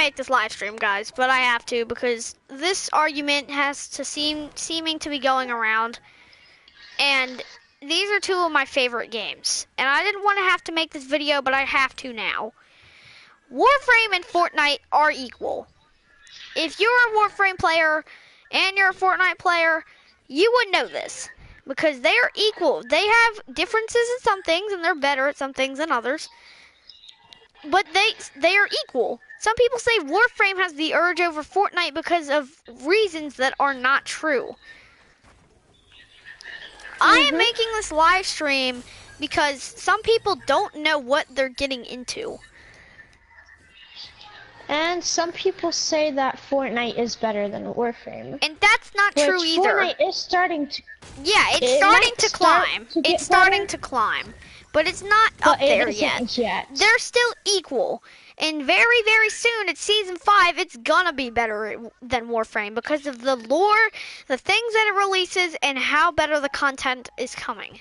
make this live stream, guys, but I have to because this argument has to seeming to be going around, and these are two of my favorite games. And I didn't want to have to make this video, but I have to now. Warframe and Fortnite are equal. If you're a Warframe player and you're a Fortnite player, you would know this because they are equal. They have differences in some things, and they're better at some things than others. But they are equal. Some people say Warframe has the urge over Fortnite because of reasons that are not true. I am making this live stream because some people don't know what they're getting into. And some people say that Fortnite is better than Warframe. And that's not true either. Fortnite is starting to... Yeah, it's starting to climb. It's starting to climb. But it's not up there yet. They're still equal. And very, very soon, at Season 5, it's gonna be better than Warframe because of the lore, the things that it releases, and how better the content is coming.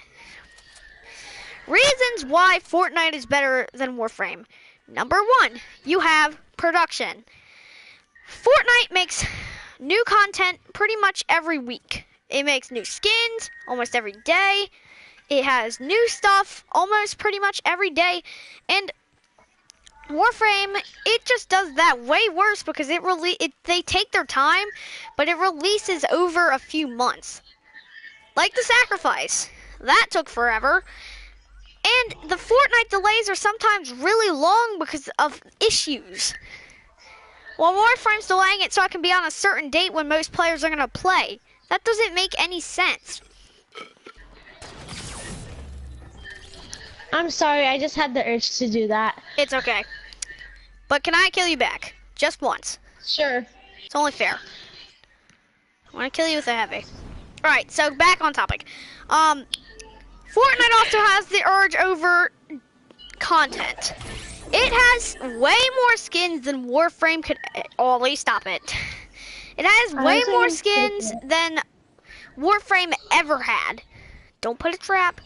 Reasons why Fortnite is better than Warframe. Number 1, you have production. Fortnite makes new content pretty much every week. It makes new skins almost every day. It has new stuff almost pretty much every day. And Warframe, it just does that way worse because they take their time, but it releases over a few months. Like the Sacrifice. That took forever. And the Fortnite delays are sometimes really long because of issues. While Warframe's delaying it so I can be on a certain date when most players are going to play. That doesn't make any sense. I'm sorry, I just had the urge to do that. It's okay. But can I kill you back? Just once. Sure. It's only fair. I want to kill you with a heavy. Alright, so back on topic. Fortnite also has the urge over content. It has way more skins than Warframe could... Ollie, stop it. It has way more skins than Warframe ever had. Don't put a trap.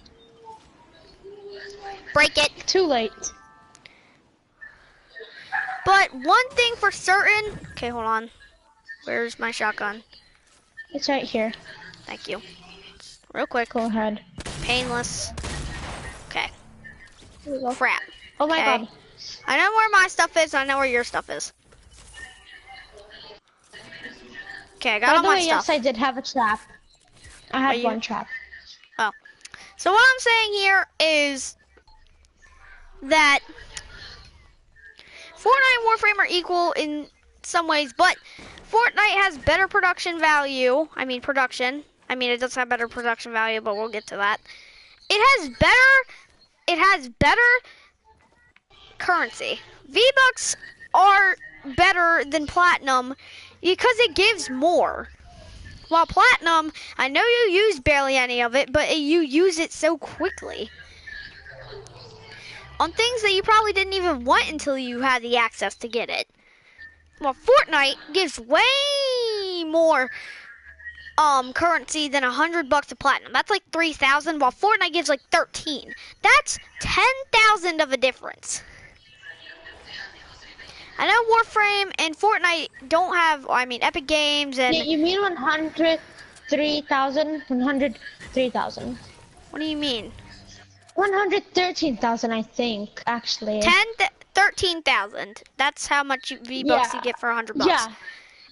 Break it. Too late. But one thing for certain... Okay, hold on. Where's my shotgun? It's right here. Thank you. Real quick. Go ahead. Painless. Okay. Crap. Oh my god. I know where my stuff is. I know where your stuff is. Okay, I got all my stuff. Yes, I did have a trap. I had one trap. Oh. So what I'm saying here is that Fortnite and Warframe are equal in some ways, but Fortnite has better production value. I mean, it does have better production value, but we'll get to that. It has better currency. V-Bucks are better than Platinum because it gives more. While Platinum, I know you use barely any of it, but you use it so quickly. On things that you probably didn't even want until you had the access to get it. Well, Fortnite gives way more currency than $100 of Platinum. That's like 3,000, while Fortnite gives like 13. That's 10,000 of a difference. I know Warframe and Fortnite don't have, Epic Games and... You mean 103,000? 103,000. What do you mean? 113,000, I think, actually. 13,000. That's how much V-Bucks you get for $100. Yeah.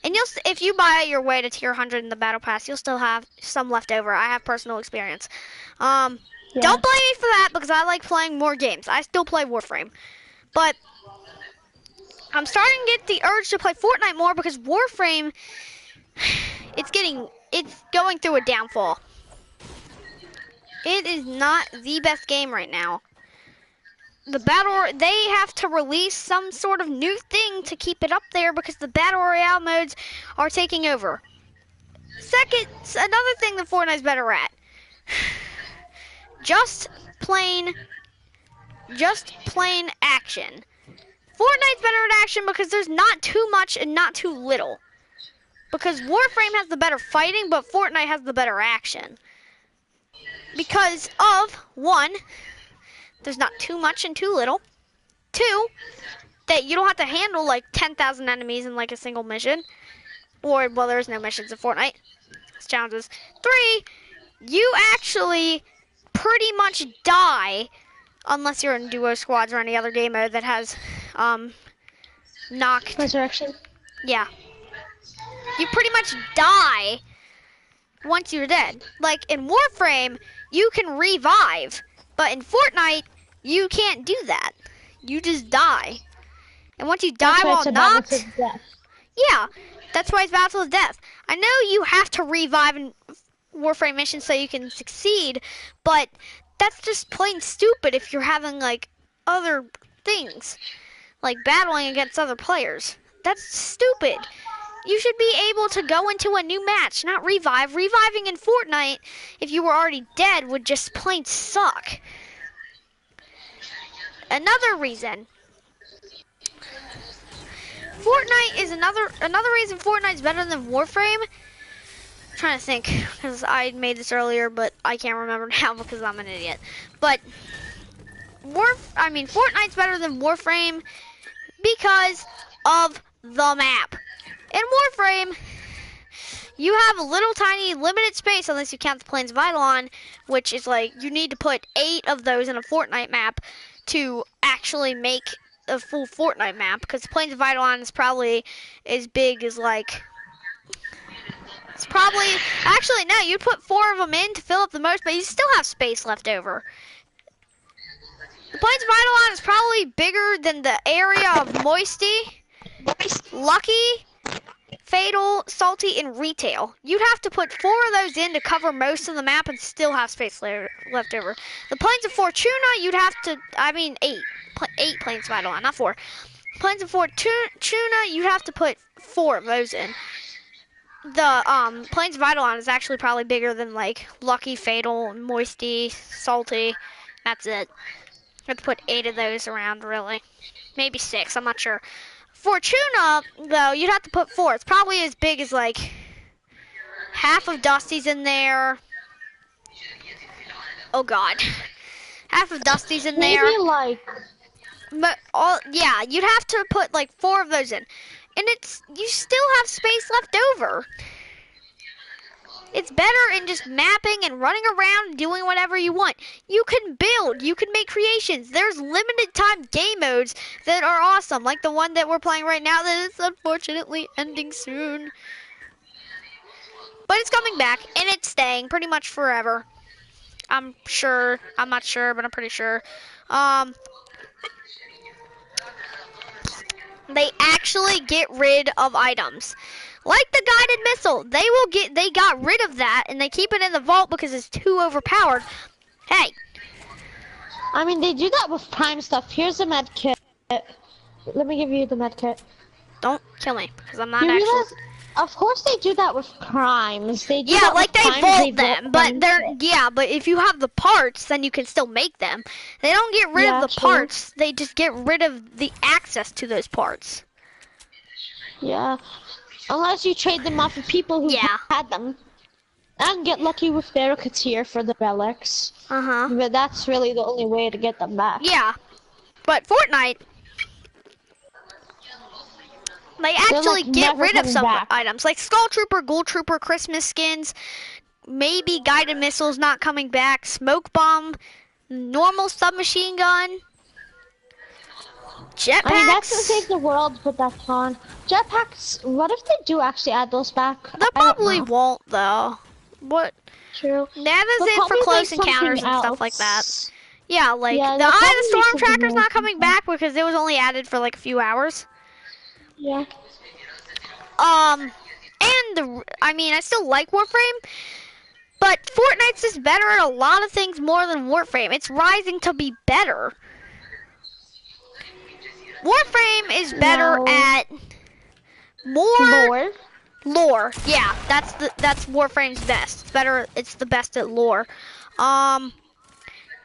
And if you buy your way to tier 100 in the battle pass, you'll still have some left over. I have personal experience. Don't blame me for that because I like playing more games. I still play Warframe. But I'm starting to get the urge to play Fortnite more because Warframe, it's going through a downfall. It is not the best game right now. They have to release some sort of new thing to keep it up there because the Battle Royale modes are taking over. Second, another thing that Fortnite's better at. Just plain action. Fortnite's better at action because there's not too much and not too little. Because Warframe has the better fighting, but Fortnite has the better action. Because of, 1, there's not too much and too little. 2, that you don't have to handle like 10,000 enemies in like a single mission. Or, well, there's no missions in Fortnite. It's challenges. 3, you actually pretty much die unless you're in duo squads or any other game mode that has knocked. Resurrection. Yeah. You pretty much die once you're dead. Like in Warframe, you can revive, but in Fortnite, you can't do that. You just die. And once you die while knocked, yeah, that's why it's battle to death. I know you have to revive in Warframe missions so you can succeed, but that's just plain stupid if you're having like other things, like battling against other players. That's stupid. You should be able to go into a new match, not revive. Reviving in Fortnite, if you were already dead, would just plain suck. Another reason. Fortnite is another reason Fortnite's better than Warframe. I'm trying to think, because I made this earlier, but I can't remember now because I'm an idiot. But Fortnite's better than Warframe because of the map. In Warframe, you have a little tiny limited space unless you count the Plains of Eidolon, which is like you need to put 8 of those in a Fortnite map to actually make a full Fortnite map, because the Plains of Eidolon is probably as big as like, it's probably, actually no, you put 4 of them in to fill up the most, but you still have space left over. The Plains of Eidolon is probably bigger than the area of Moisty, Lucky, Fatal, Salty, and Retail. You'd have to put 4 of those in to cover most of the map and still have space left over. The Plains of Fortuna, you'd have to, 8 Plains of Eidolon, not 4. Plains of Fortuna, you'd have to put 4 of those in. The Plains of Eidolon is actually probably bigger than like Lucky, Fatal, Moisty, Salty. That's it. You have to put 8 of those around, really. Maybe 6, I'm not sure. Fortuna, though, you'd have to put 4. It's probably as big as like half of Dusty's in there. Oh God, half of Dusty's in there. Maybe like. But yeah, you'd have to put like 4 of those in, and you still have space left over. It's better in just mapping and running around and doing whatever you want. You can build, you can make creations. There's limited time game modes that are awesome, like the one that we're playing right now that is unfortunately ending soon. But it's coming back, and it's staying pretty much forever. I'm sure, I'm not sure, but I'm pretty sure. They actually get rid of items. Like the guided missile, they got rid of that and they keep it in the vault because it's too overpowered. Hey. I mean, they do that with prime stuff. Here's a med kit. Let me give you the med kit. Don't kill me, because I'm not You actually. realize, of course they do that with primes. They do Yeah, that like with they primes, vault them, but them. but if you have the parts, then you can still make them. They don't get rid of the true. parts, they just get rid of the access to those parts. Yeah. Unless you trade them off of people who had them. And get lucky with Barricatier for the relics. Uh-huh. But that's really the only way to get them back. Yeah. But Fortnite, they actually like get never rid of coming some back. items. Like Skull Trooper, Ghoul Trooper, Christmas skins, maybe guided missiles not coming back, smoke bomb, normal submachine gun, jetpacks. I mean, that's gonna save the world, but that's fun. Jetpacks, what if they do actually add those back? They I don't probably know. won't, though. What? True. That is They'll it for probably close make encounters something and stuff like that. else. Yeah, like Yeah, the they'll Eye of probably the make Storm something Tracker's not else. coming back because it was only added for like a few hours. Yeah. And I still like Warframe, but Fortnite's just better at a lot of things more than Warframe. It's rising to be better. Warframe is better at more lore. Yeah, that's Warframe's best. It's better. It's the best at lore.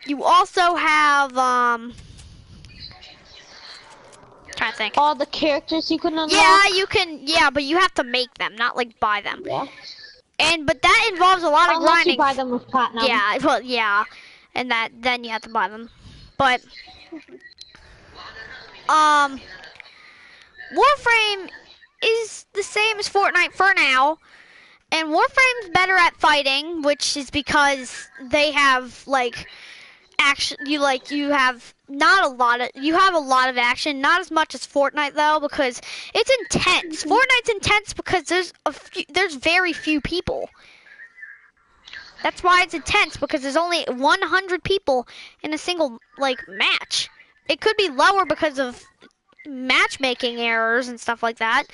You also have trying to think. All the characters you can unlock. Yeah, you can. Yeah, but you have to make them, not like buy them. Yeah. But that involves a lot of Unless grinding. you buy them with platinum. Yeah, well, yeah, and then you have to buy them. But Warframe is the same as Fortnite for now. And Warframe's better at fighting, which is because they have like action. You have not a lot of action, not as much as Fortnite though, because it's intense. Fortnite's intense because there's very few people. That's why it's intense, because there's only 100 people in a single match. It could be lower because of matchmaking errors and stuff like that.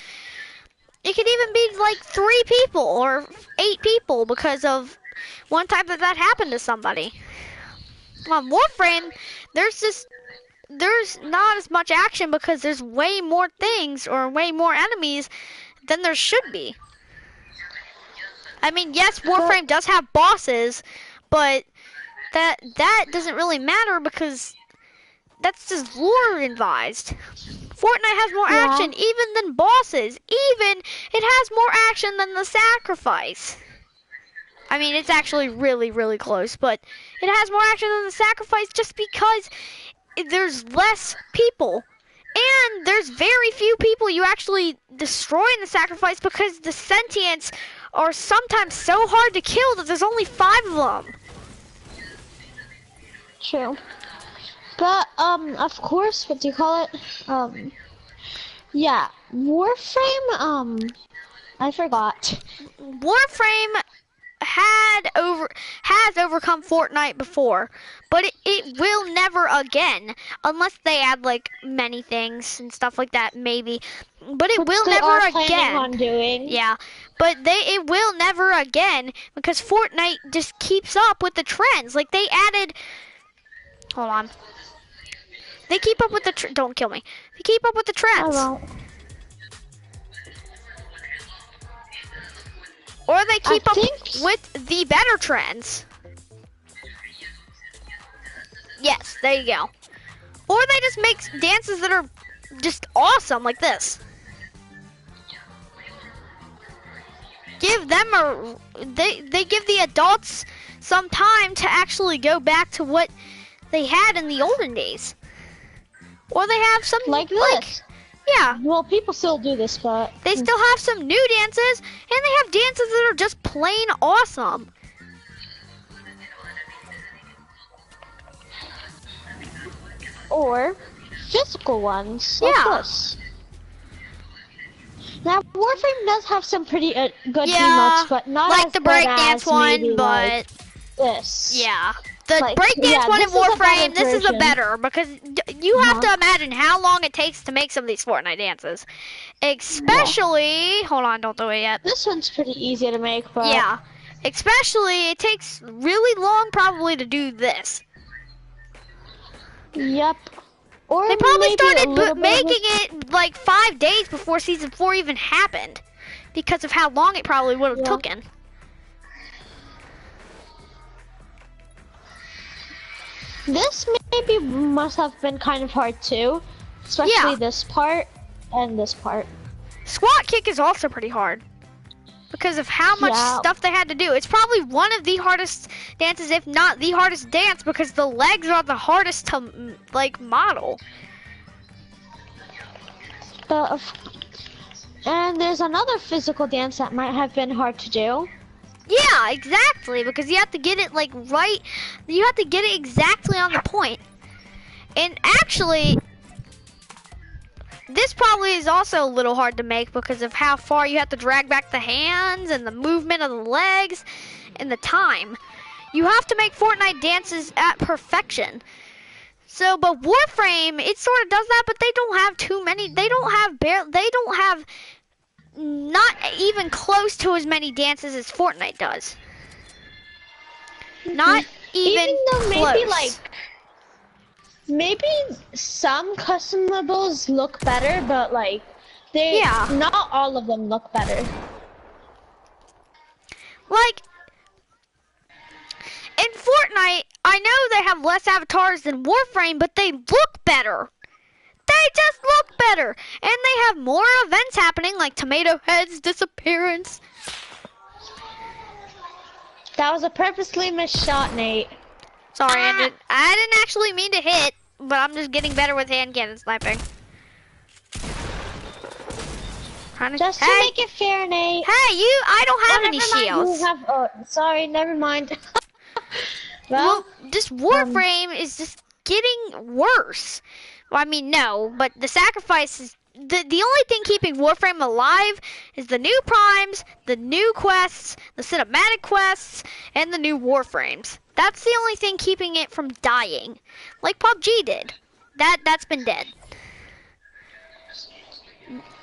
It could even be like 3 people or 8 people because of one time that happened to somebody. On Warframe, there's not as much action because there's way more things or way more enemies than there should be. I mean, yes, Warframe does have bosses, but that doesn't really matter because that's just lore advised. Fortnite has more action even than bosses. Even it has more action than the sacrifice. I mean, it's actually really, really close, but it has more action than the sacrifice just because there's less people. And there's very few people you actually destroy in the sacrifice because the sentients are sometimes so hard to kill that there's only 5 of them. True. But, of course, what do you call it? Yeah, Warframe, I forgot. Warframe has overcome Fortnite before, but it will never again, unless they add like many things and stuff like that, maybe. But it will never again. On doing. Yeah, but it will never again because Fortnite just keeps up with the trends. Like they added. Hold on. They keep up with the don't kill me. They keep up with the trends. I won't. Or they keep up with the better trends. Yes, there you go. Or they just make dances that are just awesome, like this. Give them they give the adults some time to actually go back to what they had in the olden days. Or they have some like this. Yeah. Well, people still do this, but they still have some new dances, and they have dances that are just plain awesome. Or physical ones. Yeah. Like this. Now, Warframe does have some pretty good emotes, but not like as the good breakdance one, maybe, but like this. Yeah. The breakdance one in Warframe, this is a better, because you have to imagine how long it takes to make some of these Fortnite dances. Especially, hold on, don't do it yet. This one's pretty easy to make, but yeah. Especially, it takes really long probably to do this. Yep. Or they probably started making it like 5 days before Season 4 even happened, because of how long it probably would have taken. This maybe must have been kind of hard too, especially this part and this part. Squat kick is also pretty hard because of how much stuff they had to do. It's probably one of the hardest dances, if not the hardest dance, because the legs are the hardest to like model. And there's another physical dance that might have been hard to do. Yeah, exactly, because you have to get it like right, you have to get it exactly on the point. And actually, this probably is also a little hard to make because of how far you have to drag back the hands and the movement of the legs and the time. You have to make Fortnite dances at perfection. So, but Warframe, it sort of does that, but they don't have too many, they don't have not even close to as many dances as Fortnite does. Not even though close. Maybe some customables look better, but like not all of them look better. Like in Fortnite, I know they have less avatars than Warframe, but they look better. They just look better, and they have more events happening, like Tomato Head's disappearance. That was a purposely missed shot, Nate. Sorry, I didn't actually mean to hit, but I'm just getting better with hand cannon sniping. Just to Hey, make it fair, Nate. hey, I don't have any never mind. shields. You have. Oh, sorry. Never mind. Well, well, this Warframe is just getting worse. Well, I mean, no, but the sacrifice is the only thing keeping Warframe alive is the new primes, the new quests, the cinematic quests, and the new Warframes. That's the only thing keeping it from dying, like PUBG did. That's been dead.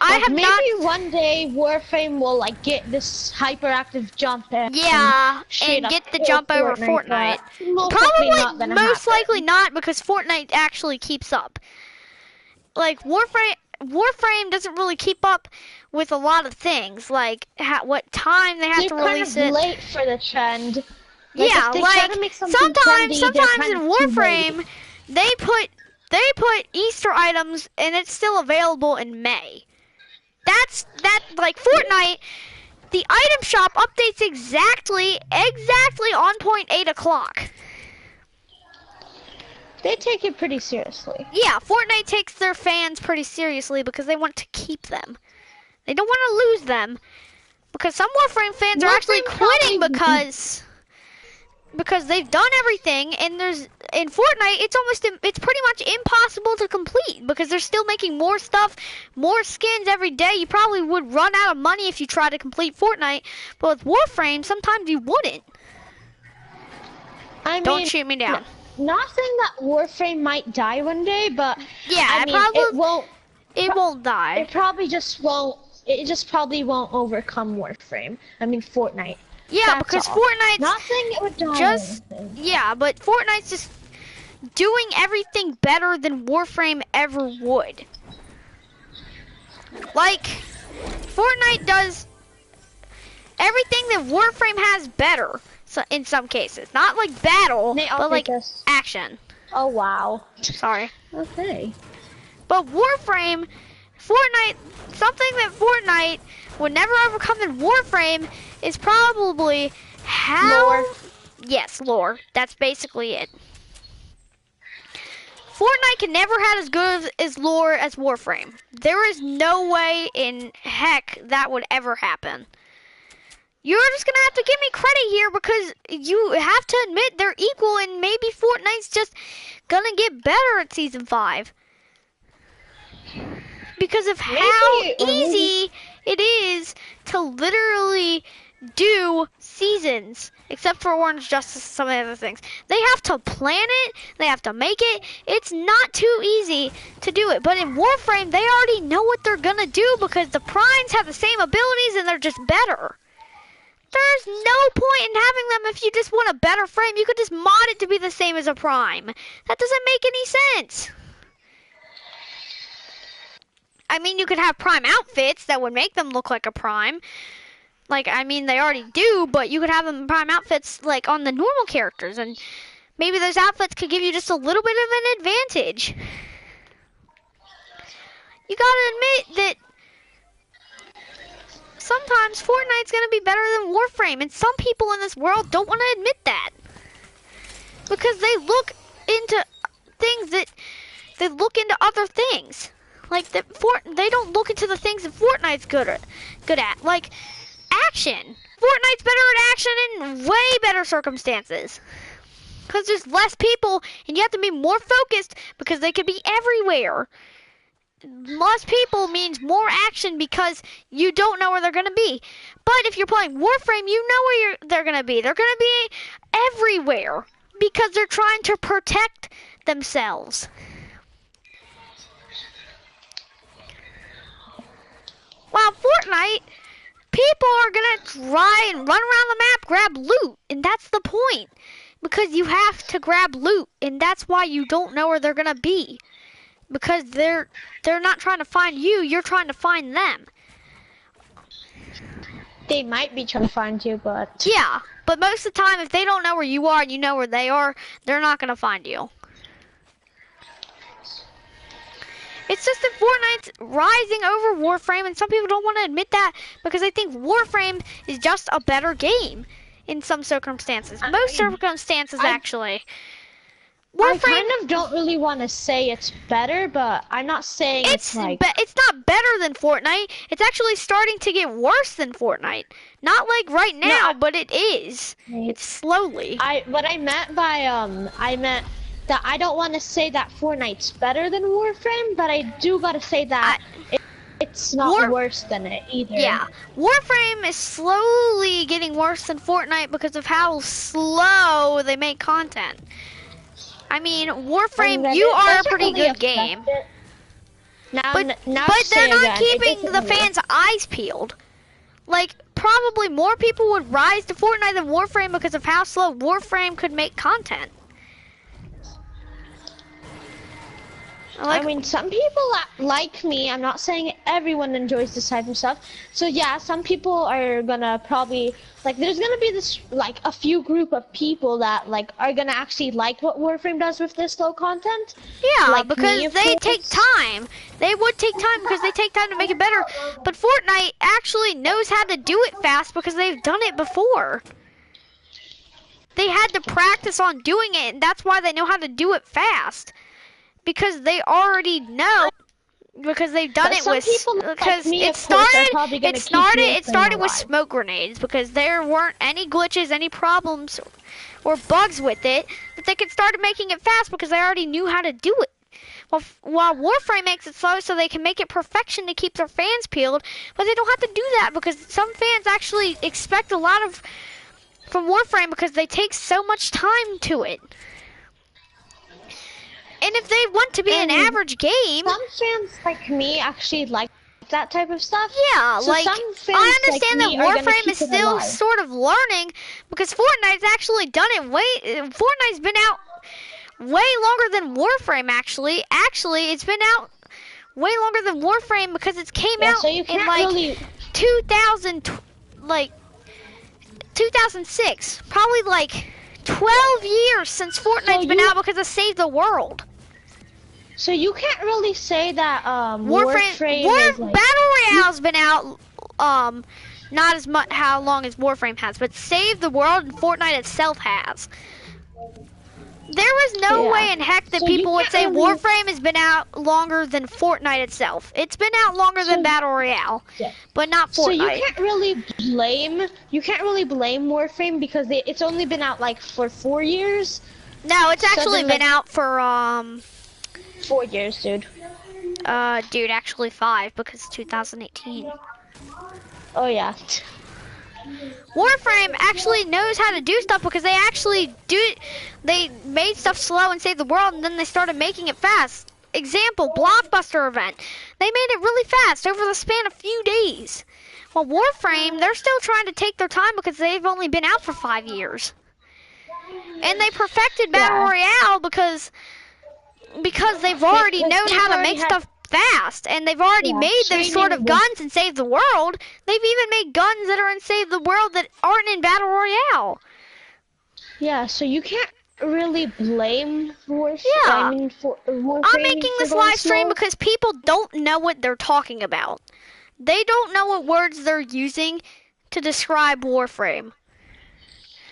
I have maybe not. one day Warframe will like get this hyperactive jump and Yeah, and up get the kill jump over Fortnite. Probably, most likely not, because Fortnite actually keeps up. Like Warframe doesn't really keep up with a lot of things, like what time they have to release it. They're kind of late for the trend. Like, Yeah, if they like try to make something sometimes trendy, they're kind in of too late. Warframe they put Easter items and it's still available in May. That's like Fortnite. The item shop updates exactly on point 8 o'clock. They take it pretty seriously. Yeah, Fortnite takes their fans pretty seriously because they want to keep them. They don't want to lose them because some Warframe fans are actually quitting because they've done everything, and in Fortnite it's pretty much impossible to complete because they're still making more stuff, more skins every day. You probably would run out of money if you try to complete Fortnite, but with Warframe sometimes you wouldn't. Don't shoot me down. Not saying that Warframe might die one day, but yeah, it won't. It won't die. It probably just won't. It just probably won't overcome Warframe. I mean Fortnite. Yeah, that's because all. Fortnite's not saying it would die. Yeah, but Fortnite's just doing everything better than Warframe ever would. Like Fortnite does everything that Warframe has better. So in some cases, not like battle, but like action. Oh wow. Sorry. Okay. But Fortnite, something that Fortnite would never overcome in Warframe is probably how... Lore. Yes, lore. That's basically it. Fortnite can never have as good as lore as Warframe. There is no way in heck that would ever happen. You're just gonna have to give me credit here because you have to admit they're equal, and maybe Fortnite's just gonna get better at Season 5. Because of how easy it is to literally do seasons, except for Orange Justice and some of the other things. They have to plan it, they have to make it. It's not too easy to do it. But in Warframe, they already know what they're gonna do because the primes have the same abilities and they're just better. There's no point in having them if you just want a better frame. You could just mod it to be the same as a prime. That doesn't make any sense. I mean, you could have prime outfits that would make them look like a prime. Like, I mean, they already do, but you could have them prime outfits, like, on the normal characters. And maybe those outfits could give you just a little bit of an advantage. You gotta admit that sometimes Fortnite's gonna be better than Warframe. And some people in this world don't want to admit that. Because they look into things that... They look into other things. Like, they don't look into the things that Fortnite's good at. Like, action. Fortnite's better at action in way better circumstances. Because there's less people, and you have to be more focused because they could be everywhere. Less people means more action because you don't know where they're going to be. But if you're playing Warframe, you know where they're going to be. They're going to be everywhere because they're trying to protect themselves. While Fortnite, people are gonna try and run around the map, grab loot, and that's the point. Because you have to grab loot, and that's why you don't know where they're gonna be. Because they're not trying to find you, you're trying to find them. They might be trying to find you, but... Yeah, but most of the time, if they don't know where you are and you know where they are, they're not gonna find you. It's just that Fortnite's rising over Warframe, and some people don't want to admit that because they think Warframe is just a better game in some circumstances. Most circumstances, actually. I Warframe, kind of don't really want to say it's better, but I'm not saying it's like... it's not better than Fortnite. It's actually starting to get worse than Fortnite. Not like right now, but it is. It's slowly. What I meant by I meant that I don't want to say that Fortnite's better than Warframe, but I do gotta say that it's not worse than it either. Yeah, Warframe is slowly getting worse than Fortnite because of how slow they make content. I mean, Warframe, you are a pretty good game. But they're not keeping the fans' eyes peeled. Like, probably more people would rise to Fortnite than Warframe because of how slow Warframe could make content. I mean, some people like me. I'm not saying everyone enjoys this type of stuff. So yeah, some people are gonna probably like. There's gonna be this like a few group of people that like are gonna actually like what Warframe does with this slow content. Yeah, like because they take time. They would take time because they take time to make it better. But Fortnite actually knows how to do it fast because they've done it before. They had to practice on doing it, and that's why they know how to do it fast. Because they already know, because they've done it with, because it started with smoke grenades, because there weren't any glitches, any problems, or bugs with it, that they could start making it fast because they already knew how to do it. While Warframe makes it slow so they can make it perfection to keep their fans peeled, but they don't have to do that because some fans actually expect a lot from Warframe because they take so much time to it. And if they want to be an average game... Some fans like me actually like that type of stuff. Yeah, so like, I understand that Warframe is still sort of learning, because Fortnite's actually done it Fortnite's been out way longer than Warframe, actually. Actually, it's been out way longer than Warframe because it came out so you can't in, like, really... 2006. Probably, like, 12 years since Fortnite's been out because of Save the World. So you can't really say that Warframe is like... Battle Royale's been out not as much how long as Warframe has, but Save the World and Fortnite itself has. There was no way in heck that people would say Warframe has been out longer than Fortnite itself. It's been out longer than Battle Royale, but not Fortnite. So you can't really blame Warframe because it's only been out like for 4 years. No, it's actually been out for 4 years, dude. Dude, actually 5 because it's 2018. Oh yeah. Warframe actually knows how to do stuff because they made stuff slow and saved the world, and then they started making it fast. Example, Blockbuster event. They made it really fast over the span of a few days. While Warframe, they're still trying to take their time because they've only been out for 5 years. And they perfected Battle Royale because they've already known how to make stuff fast, and they've already made those sort of guns and Save the World. They've even made guns that are in Save the World that aren't in Battle Royale. Yeah, so you can't really blame Warframe. Yeah. I mean, Warframe I'm making this live stream because people don't know what they're talking about. They don't know what words they're using to describe Warframe.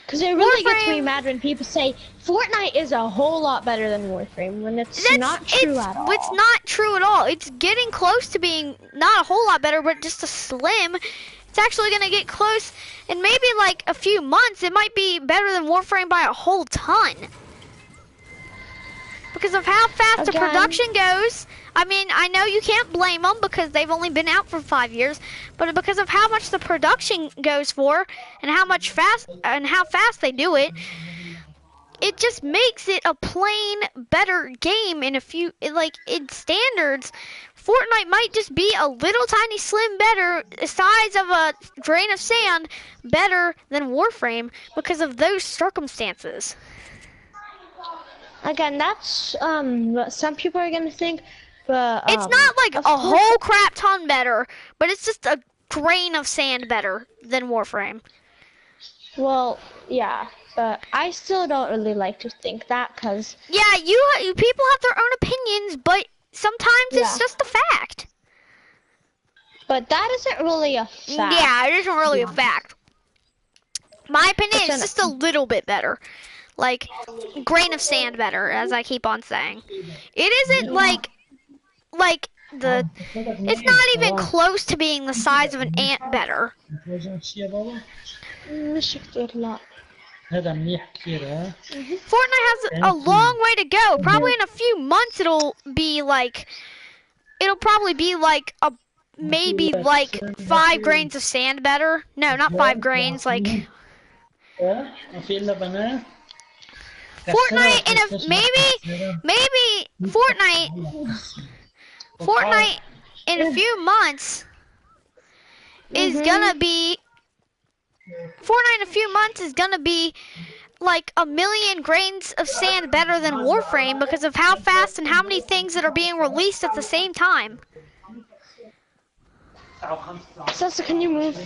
Because it really gets me mad when people say Fortnite is a whole lot better than Warframe when it's not true at all. It's not true at all. It's getting close to being not a whole lot better, but just a slim. It's actually going to get close in maybe like a few months. It might be better than Warframe by a whole ton. Because of how fast the production goes. I mean, I know you can't blame them because they've only been out for 5 years, but because of how much the production goes for and how fast they do it, it just makes it a plain better game in in standards. Fortnite might just be a little tiny slim better, the size of a grain of sand, better than Warframe because of those circumstances. Again, that's what some people are gonna think, but it's not like a whole crap ton better, but it's just a grain of sand better than Warframe. Well, yeah, but I still don't really like to think that because people have their own opinions, but sometimes it's just a fact. But that isn't really a fact. Yeah, it isn't really a fact. My opinion is just a little bit better. like grain of sand better, as I keep on saying. It isn't like the it's not even close to being the size of an ant better. Fortnite has a long way to go. Probably in a few months it'll probably be like maybe like 5 grains of sand better. No, not 5 grains, like Fortnite in a maybe Fortnite in a few months is gonna be Fortnite in a few months is gonna be like a million grains of sand better than Warframe because of how fast and how many things that are being released at the same time. So can you move?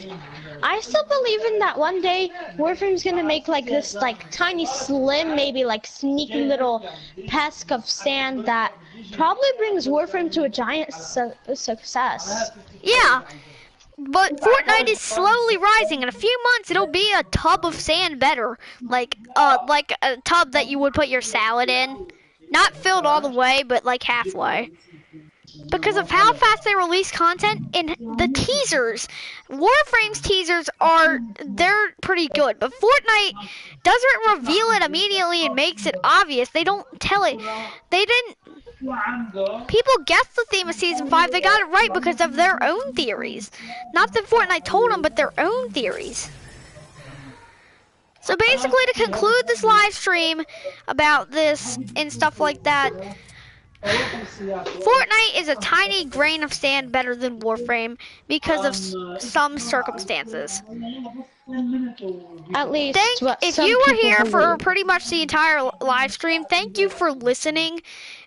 I still believe in that one day Warframe's gonna make like this like tiny slim, maybe like sneaky little pesk of sand that probably brings Warframe to a giant success. Yeah, but Fortnite is slowly rising. In a few months it'll be a tub of sand better, like a tub that you would put your salad in, not filled all the way, but like halfway. Because of how fast they release content in the teasers. Warframe's teasers they're pretty good, but Fortnite doesn't reveal it immediately and makes it obvious. They don't tell it. They didn't. People guessed the theme of Season 5. They got it right because of their own theories. Not that Fortnite told them, but their own theories. So basically, to conclude this live stream about this and stuff like that, Fortnite is a tiny grain of sand better than Warframe because of some circumstances. At least if you were here for pretty much the entire live stream, thank you for listening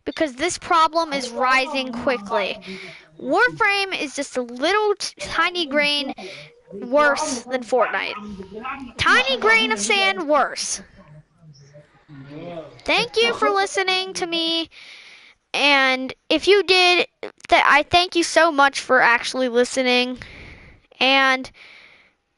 because this problem is rising quickly. Warframe is just a little tiny grain worse than Fortnite. Tiny grain of sand worse. Thank you for listening to me. And if you did, I thank you so much for actually listening. And